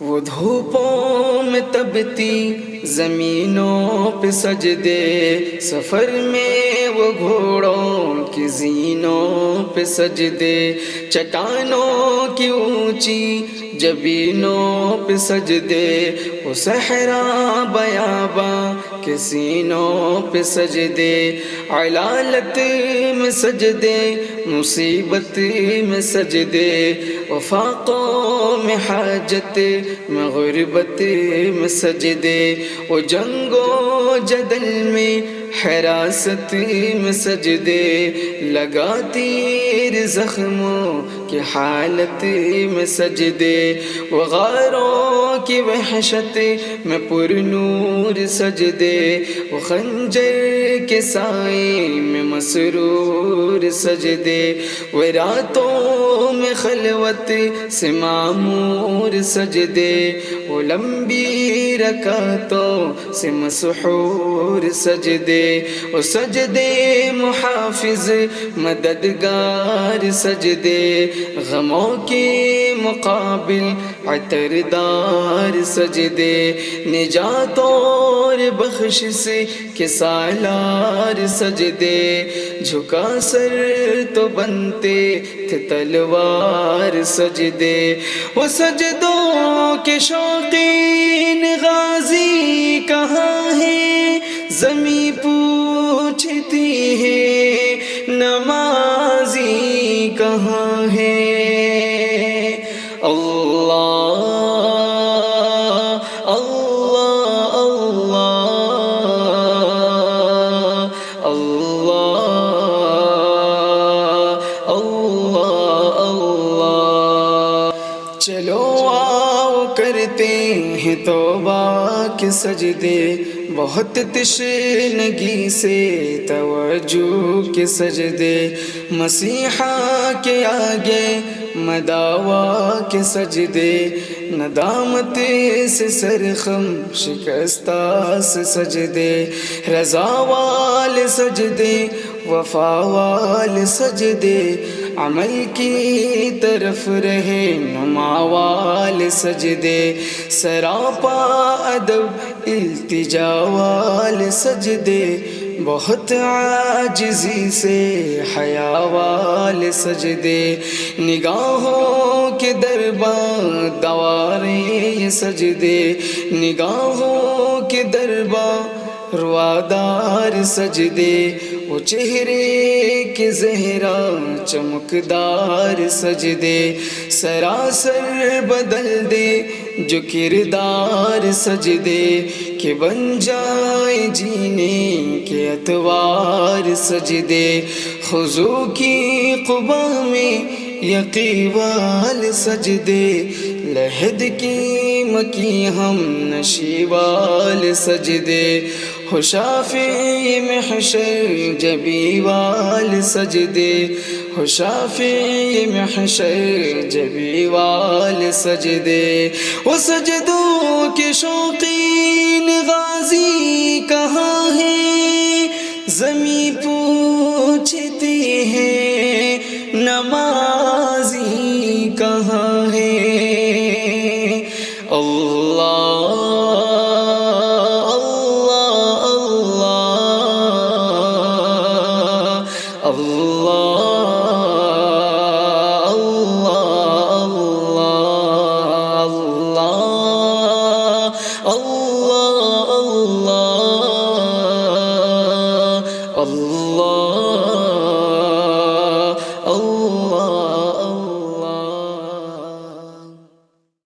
وہ دھوپوں میں تبتی زمینوں پہ سجدے، سفر میں وہ گھوڑوں کی زینوں پہ سجدے، چٹانوں کی اونچی جبینوں پہ سجدے، وہ صحرا بیاباں کے سینوں پہ سجدے، علالت میں سجدے، مصیبت میں سجدے، وفاقوں میں حاجت میں غربت میں سجدے، وہ جنگ و جدل میں حراست میں سجدے، لگا تیر زخموں کی حالت میں سجدے، وہ غاروں کی وحشت میں پر نور سجدے، وہ خنجر کے سائے میں مسرور سجدے، وہ راتوں میں خلوت سے معمور سجدے، وہ لمبی رکعتوں سے مسحور سجدے، وہ سجدے محافظ مددگار سجدے، غموں کے مقابل عطردار سجدے، نجات اور بخشش کے سالار سجدے، جھکا سر تو بنتے تھے تلوار سجدے، وہ سجدوں کے شوقین غازی کہاں ہیں، زمیں پوچھتی ہے نمازی کہاں ہے، اللہ اللہ اللہ اللہ اللہ، چلو آؤ کرتے ہیں توبہ کے سجدے، بہت تشنگی سے توجہ کے سجدے، مسیحا کے آگے مداوا کے سجدے، ندامت سے سرخم شکستہ سے سجدے، رضا والے سجدے، وفا والے سجدے، عمل کی طرف رہنما والے سجدے، سراپا ادب التجا والے سجدے، بہت عاجزی سے حیا والے سجدے، نگاہوں کے درباں دوارے یہ سجدے، نگاہوں کے درباں روادار سجدے، وہ چہرے کے زہرا چمکدار سجدے، سراسر بدل دے جو کردار سجدے، کہ بن جائے جینے کے اتوار سجدے، خضوع کی قبا میں یقی وال سجدے، لحد کی مکی ہم نشی وال سجدے، ہو شافع محشر جبی وال سجدے، ہو شافع محشر جبی وال سجدے، وہ سجدوں کے شوقین غازی کہاں ہیں، زمیں پوچھتی ہے نمازی کہاں ہے،